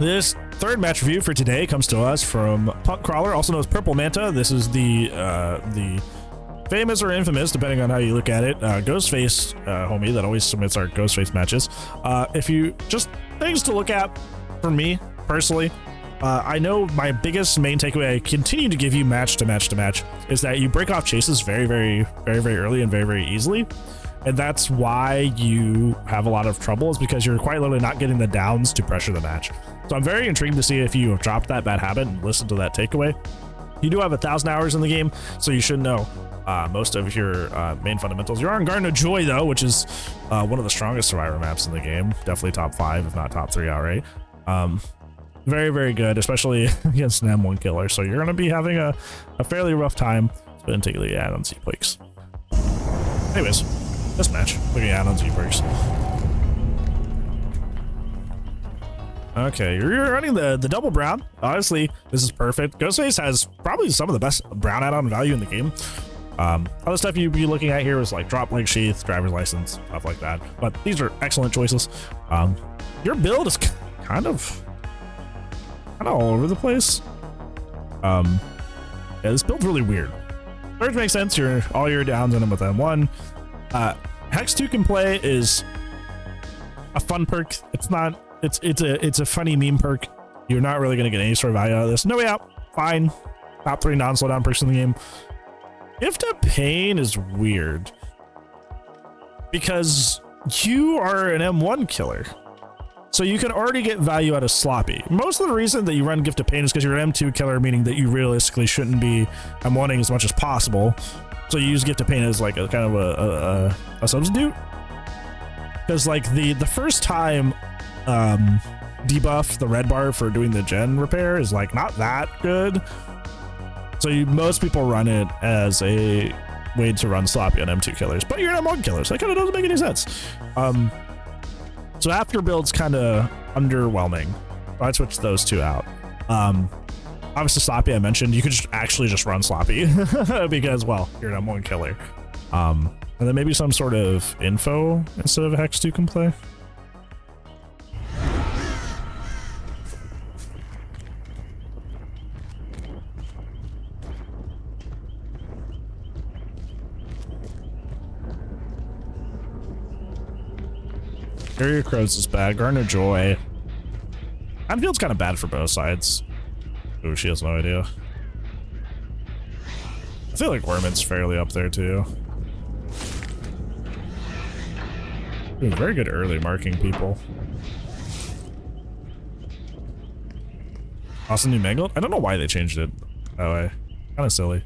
This third match review for today comes to us from Punk Crawler, also known as Purple Manta. This is the famous or infamous, depending on how you look at it, Ghostface homie that always submits our Ghostface matches. If you just things to look at for me personally, I know my biggest main takeaway I continue to give you match to match to match is that you break off chases very early and very easily. And that's why you have a lot of trouble, is because you're quite literally not getting the downs to pressure the match. So I'm very intrigued to see if you have dropped that bad habit and listened to that takeaway. You do have 1,000 hours in the game, so you should know most of your main fundamentals. You're on Garden of Joy, though, which is one of the strongest Survivor maps in the game. Definitely top 5, if not top 3 outright. Very good, especially against an M1 killer. So you're going to be having a fairly rough time. Go ahead and take the add-on Z-Quakes. Anyways, this match, looking at add-on Z-Quakes. Okay, you're running the double brown. Honestly, this is perfect. Ghostface has probably some of the best brown add-on value in the game. Other stuff you'd be looking at here is like drop leg sheath, driver's license, stuff like that. But these are excellent choices. Your build is kind of all over the place. Yeah, this build's really weird. Surge makes sense. All your downs in them with M1. Hex 2 can play is a fun perk. It's a funny meme perk. You're not really gonna get any sort of value out of this. No way out. Fine. Top 3 non-slowdown perks in the game. Gift of Pain is weird because you are an M1 killer, so you can already get value out of Sloppy. Most of the reason that you run Gift of Pain is because you're an M2 killer, meaning that you realistically shouldn't be M1ing as much as possible. So you use Gift of Pain as like a kind of a substitute. Because like the first time debuff the red bar for doing the gen repair is like not that good. So most people run it as a way to run Sloppy on M2 killers, but you're an M1 killer, so that kind of doesn't make any sense. So after build's kind of underwhelming. So I'd switch those two out. Obviously Sloppy I mentioned, you could just run Sloppy because, well, you're an M1 killer. And then maybe some sort of info instead of Hex 2 can play. Area Crows is bad. Garden of Joy. Anfield's kind of bad for both sides. Oh, she has no idea. I feel like Wormed's fairly up there too. Ooh, very good early marking people. Austin New Mangled? I don't know why they changed it that way. Kind of silly.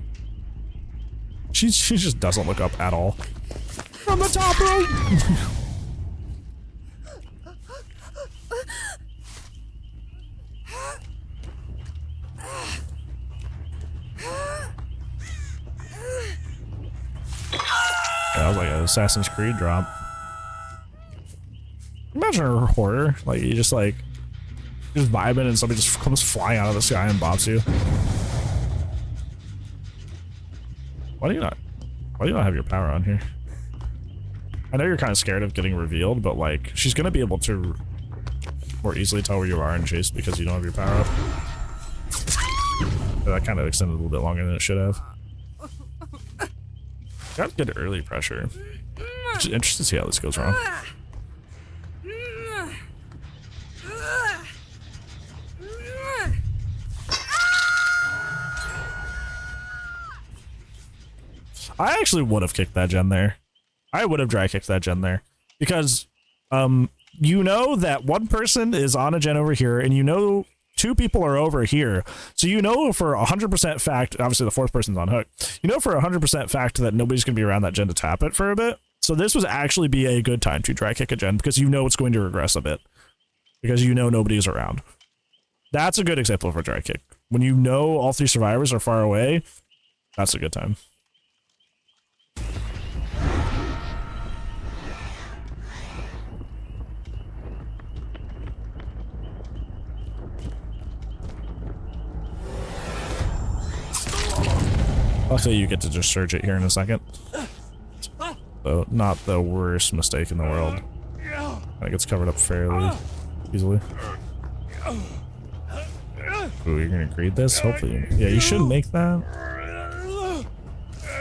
She just doesn't look up at all. From the top right! That was like an Assassin's Creed drop. Imagine a horror, like you just vibing and somebody just comes flying out of the sky and bops you. Why do you not have your power on here? I know you're kind of scared of getting revealed, but like she's gonna be able to more easily tell where you are and chase because you don't have your power up. That kind of extended a little bit longer than it should have. Got good early pressure. Just interested to see how this goes wrong. I actually would have kicked that gen there. I would have dry kicked that gen there because you know that one person is on a gen over here and you know 2 people are over here. So you know for 100% fact, obviously the 4th person's on hook, you know for 100% fact that nobody's going to be around that gen to tap it for a bit. So this would actually be a good time to dry kick a gen because you know it's going to regress a bit. Because you know nobody's around. That's a good example of a dry kick. When you know all 3 survivors are far away, that's a good time. Luckily you get to just surge it here in a second. So not the worst mistake in the world. And it gets covered up fairly easily. Ooh, you're gonna grade this? Hopefully. Yeah, you should make that.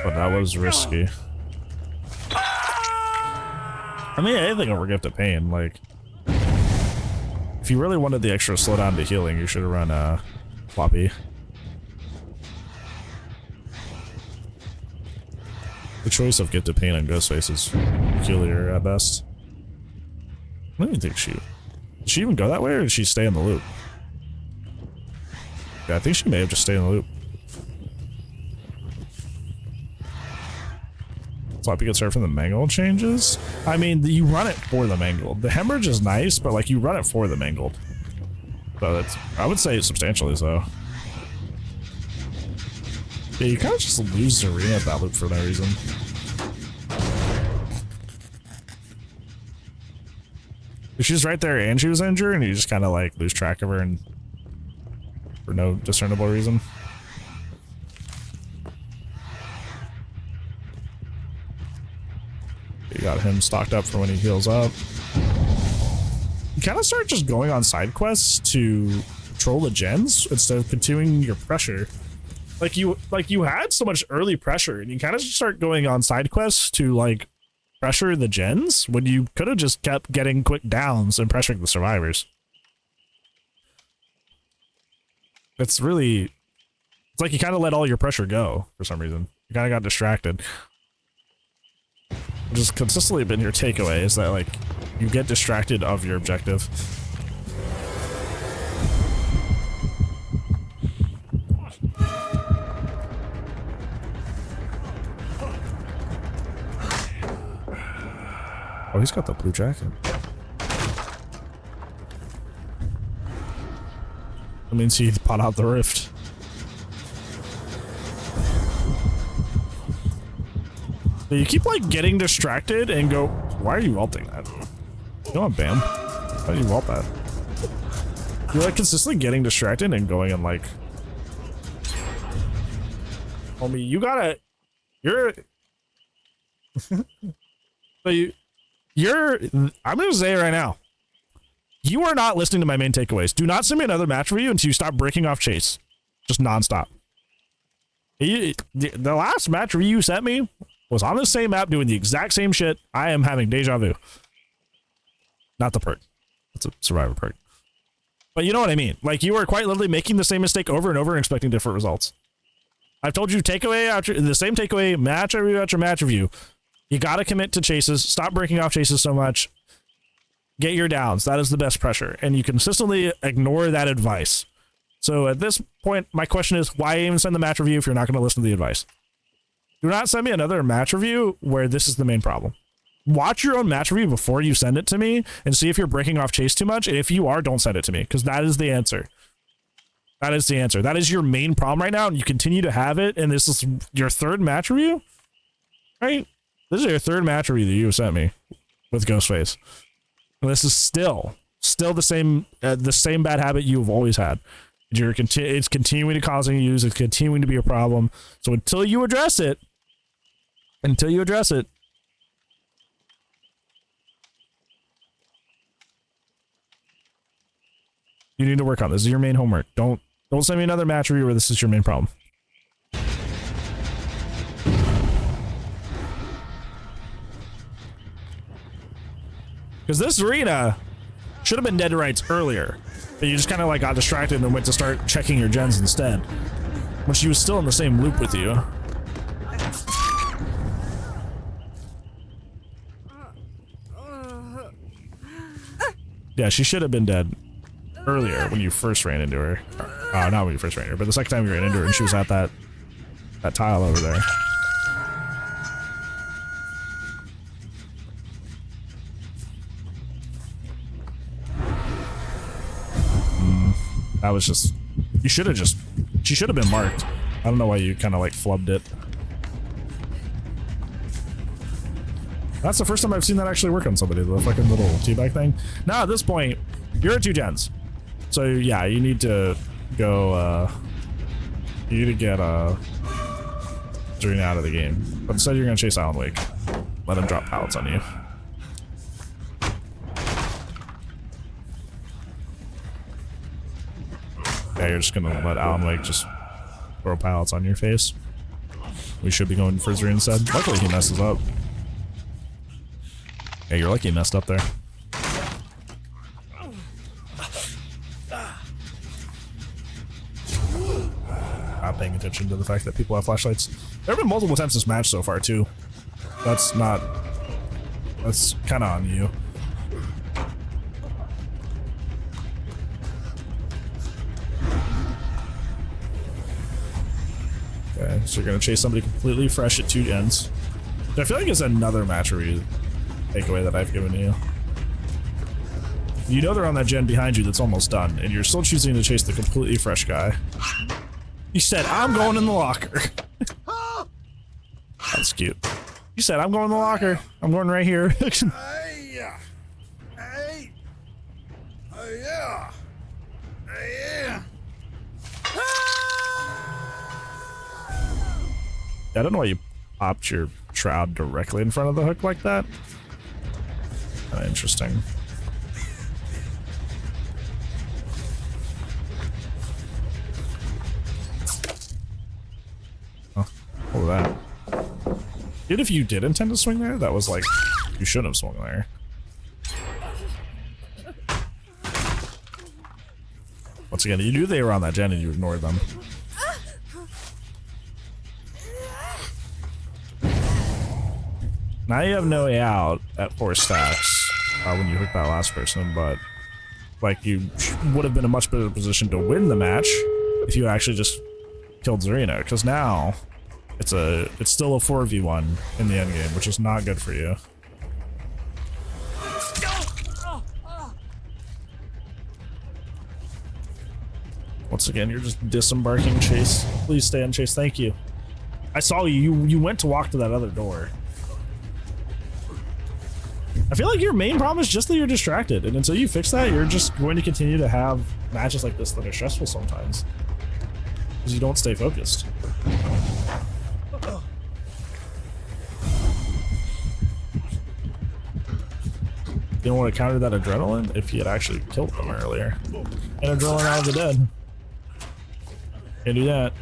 But that was risky. I mean, anything over Gift of Pain, like... If you really wanted the extra slowdown to healing, you should have run Floppy. The choice of Gift of Pain and Ghostface is peculiar at best. I don't even think did she even go that way, or did she stay in the loop? Yeah, I think she may have just stayed in the loop. Floppy gets hurt from the mangled changes? I mean, you run it for the mangled. The hemorrhage is nice, but like you run it for the mangled. So that's, I would say substantially so. Yeah, you kind of just lose Zarina at that loop for no reason. She was right there and she was injured, and you just kind of like lose track of her and for no discernible reason. You got him stocked up for when he heals up. You kind of start just going on side quests to control the gens instead of continuing your pressure. Like you had so much early pressure, and you kind of just start going on side quests to like pressure the gens when you could have just kept getting quick downs and pressuring the survivors. It's like you kind of let all your pressure go for some reason. You kind of got distracted. Which has consistently been your takeaway, is that like you get distracted of your objective. Oh, he's got the blue jacket. That means he pot out the rift. But you keep like getting distracted and go, why are you ulting that? Come on, Bam. Why do you ult that? You're like consistently getting distracted and going and like, homie, you gotta, you're, so I'm gonna say it right now. You are not listening to my main takeaways. Do not send me another match review until you stop breaking off Chase. Just nonstop. The last match review you sent me was on the same map doing the exact same shit. I am having deja vu. Not the perk. It's a survivor perk. But you know what I mean. Like, you are quite literally making the same mistake over and over and expecting different results. I've told you takeaway after the same takeaway, match review after match review. You gotta commit to chases. Stop breaking off chases so much. Get your downs. That is the best pressure. And you consistently ignore that advice. So at this point, my question is, why even send the match review if you're not going to listen to the advice? Do not send me another match review where this is the main problem. Watch your own match review before you send it to me and see if you're breaking off chase too much. And if you are, don't send it to me, because that is the answer. That is the answer. That is your main problem right now, and you continue to have it, and this is your third match review? Right? This is your third match review that you have sent me with Ghostface. And this is still the same bad habit you've always had. It's continuing to cause you use. It's continuing to be a problem. So until you address it, you need to work on this. This is your main homework. Don't send me another match review where this is your main problem. Because this arena should have been dead to rights earlier. But you just kind of like got distracted and went to start checking your gens instead. When she was still in the same loop with you. Yeah, she should have been dead earlier when you first ran into her. Not when you first ran into her, but the second time you ran into her and she was at that tile over there. That was just, she should have been marked. I don't know why you kind of like flubbed it. That's the first time I've seen that actually work on somebody, the fucking little teabag thing. Now at this point, you're at 2 gens. So yeah, you need to go, you need to get Zarina out of the game. But instead you're gonna chase Alan Wake. Let him drop pallets on you. Yeah, you're just gonna let Alan Wake just throw pallets on your face. We should be going Frizzery instead. Luckily he messes up. Yeah, you're lucky he messed up there. Not paying attention to the fact that people have flashlights. There have been multiple times this match so far too. That's kind of on you. Okay, so you're gonna chase somebody completely fresh at 2 ends. I feel like it's another match review takeaway that I've given you. You know they're on that gen behind you that's almost done, and you're still choosing to chase the completely fresh guy. You said, I'm going in the locker. That's cute. You said, I'm going in the locker. I'm going right here. I don't know why you popped your shroud directly in front of the hook like that. Interesting. Oh, what was that? Even if you did intend to swing there, that was like, you shouldn't have swung there. Once again, you knew they were on that gen and you ignored them. Now you have no way out at 4 stacks when you hook that last person, but like you would have been in a much better position to win the match if you actually just killed Zarina, because now it's still a 4v1 in the end game, which is not good for you. Once again, you're just disembarking Chase. Please stay on Chase. Thank you. I saw you went to walk to that other door. I feel like your main problem is just that you're distracted, and until you fix that, you're just going to continue to have matches like this that are stressful sometimes. Because you don't stay focused. You don't want to counter that adrenaline if you had actually killed them earlier. And adrenaline out of the dead. Can't do that.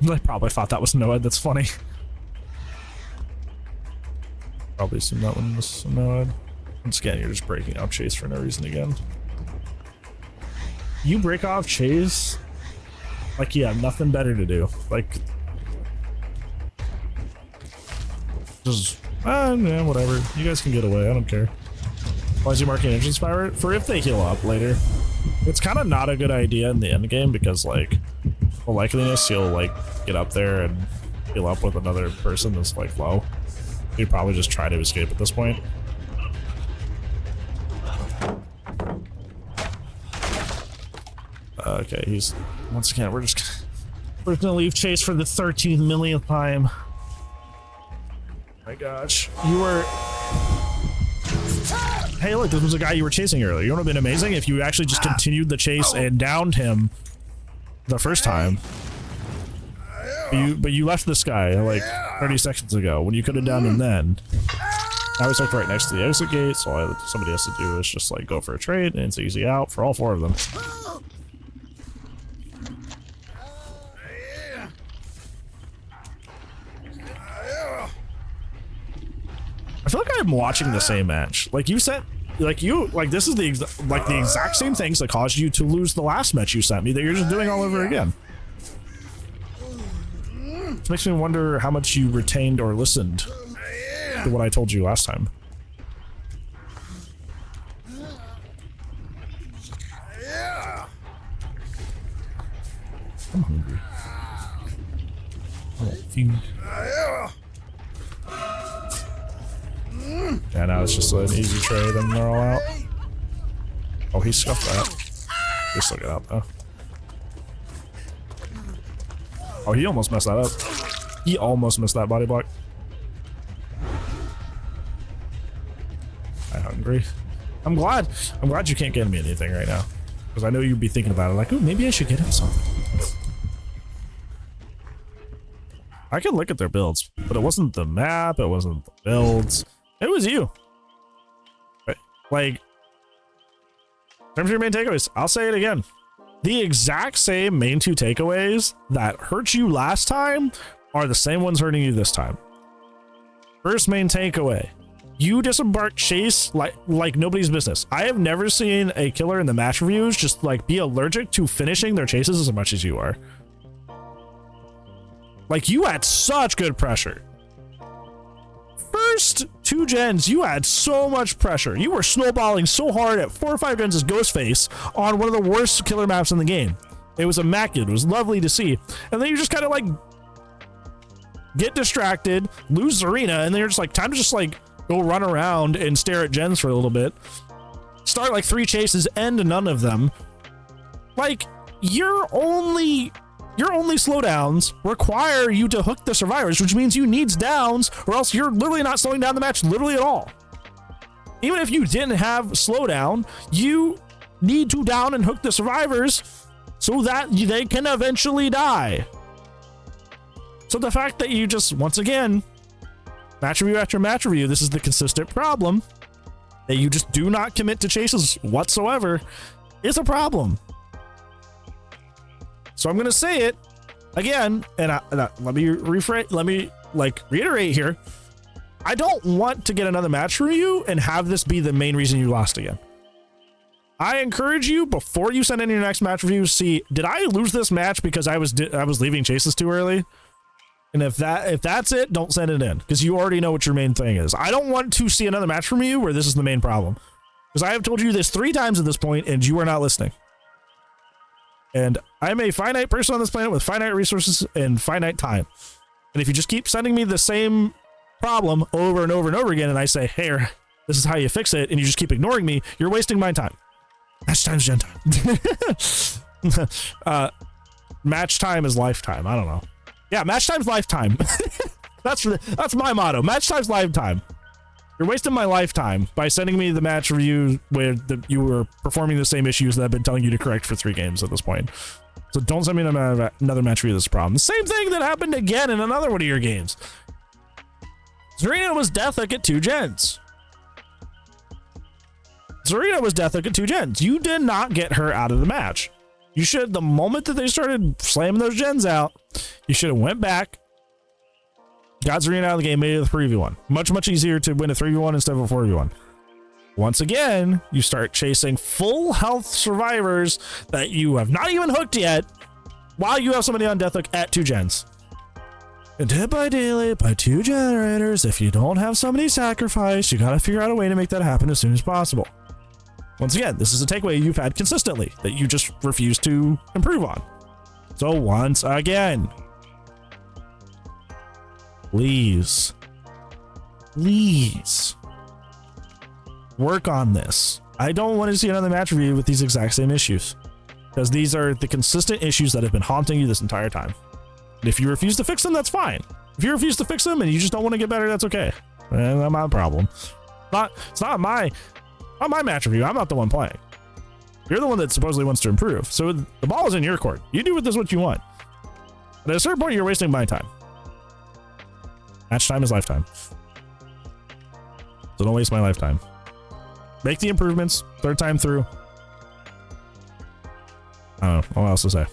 I probably thought that was Noed. That's funny. Probably assumed that one was Noed. Once again, you're just breaking off Chase for no reason again. You break off Chase like you have nothing better to do. Like, just yeah, whatever. You guys can get away. I don't care. Why is he marking entrance fire for if they heal up later? It's kind of not a good idea in the end game because like the likeliness you'll like get up there and heal up with another person that's like low. You'd probably just try to escape at this point. Okay, he's once again we're gonna leave Chase for the 13th millionth time. My gosh, you were. Hey, look, this was a guy you were chasing earlier. You would have been amazing if you actually just continued the chase and downed him the first time. But you left this guy like 30 seconds ago when you could have downed him then. Now he's like right next to the exit gate, so all somebody has to do is just like go for a trade, and it's easy out for all 4 of them. I feel like I'm watching the same match. Like you said, like this is the exact same things that caused you to lose the last match you sent me that you're just doing all over again. Which makes me wonder how much you retained or listened to what I told you last time. I'm hungry. Oh, food. Yeah, now it's just an easy trade and they're all out. Oh, he scuffed that. He still got out though. Oh, he almost messed that up. He almost missed that body block. I'm hungry. I'm glad you can't get me anything right now. Because I know you'd be thinking about it like, oh, maybe I should get him something. I can look at their builds, but it wasn't the map, it wasn't the builds. It was you. Like, in terms of your main takeaways, I'll say it again. The exact same main 2 takeaways that hurt you last time are the same ones hurting you this time. First main takeaway. You disembark Chase like nobody's business. I have never seen a killer in the match reviews just like be allergic to finishing their chases as much as you are. Like, you had such good pressure. First 2 gens, you had so much pressure. You were snowballing so hard at 4 or 5 gens as Ghostface on one of the worst killer maps in the game. It was immaculate. It was lovely to see. And then you just kind of like get distracted, lose arena, and then you're just like, time to just like go run around and stare at gens for a little bit. Start like 3 chases, end none of them. Like, your only slowdowns require you to hook the survivors, which means you needs downs, or else you're literally not slowing down the match literally at all. Even if you didn't have slowdown, you need to down and hook the survivors so that they can eventually die. So the fact that you just, once again, match review after match review, this is the consistent problem, that you just do not commit to chases whatsoever, is a problem. So I'm going to say it again, and let me reiterate here. I don't want to get another match review and have this be the main reason you lost again. I encourage you, before you send in your next match review, see, did I lose this match because I was leaving chases too early? And if that's it, don't send it in, because you already know what your main thing is. I don't want to see another match from you where this is the main problem, because I have told you this 3 times at this point and you are not listening. And I'm a finite person on this planet with finite resources and finite time. And if you just keep sending me the same problem over and over and over again, and I say, hey, this is how you fix it, and you just keep ignoring me, you're wasting my time. Match time's gen time. Match time is lifetime. I don't know. Yeah, match time's lifetime. That's my motto. Match time's lifetime. You're wasting my lifetime by sending me the match review where you were performing the same issues that I've been telling you to correct for 3 games at this point. So don't send me another match review of this problem. The same thing that happened again in another one of your games. Zarina was Deathhook at 2 gens. Zarina was Deathhook at 2 gens. You did not get her out of the match. You should, the moment that they started slamming those gens out, you should have went back, got Zarina out of the game, made it a 3v1. Much, much easier to win a 3v1 instead of a 4v1. Once again, you start chasing full health survivors that you have not even hooked yet, while you have somebody on Deathhook at 2 gens. And hit by daylight by 2 generators. If you don't have somebody sacrificed, you gotta figure out a way to make that happen as soon as possible. Once again, this is a takeaway you've had consistently that you just refuse to improve on. So once again, please work on this. I don't want to see another match review with these exact same issues, because these are the consistent issues that have been haunting you this entire time. And if you refuse to fix them, that's fine. If you refuse to fix them and you just don't want to get better, that's okay. That's my problem. It's not my match review. I'm not the one playing. You're the one that supposedly wants to improve. So the ball is in your court. You do with this what you want. But at a certain point, you're wasting my time. Match time is lifetime. So don't waste my lifetime. Make the improvements. 3rd time through. I don't know what else to say.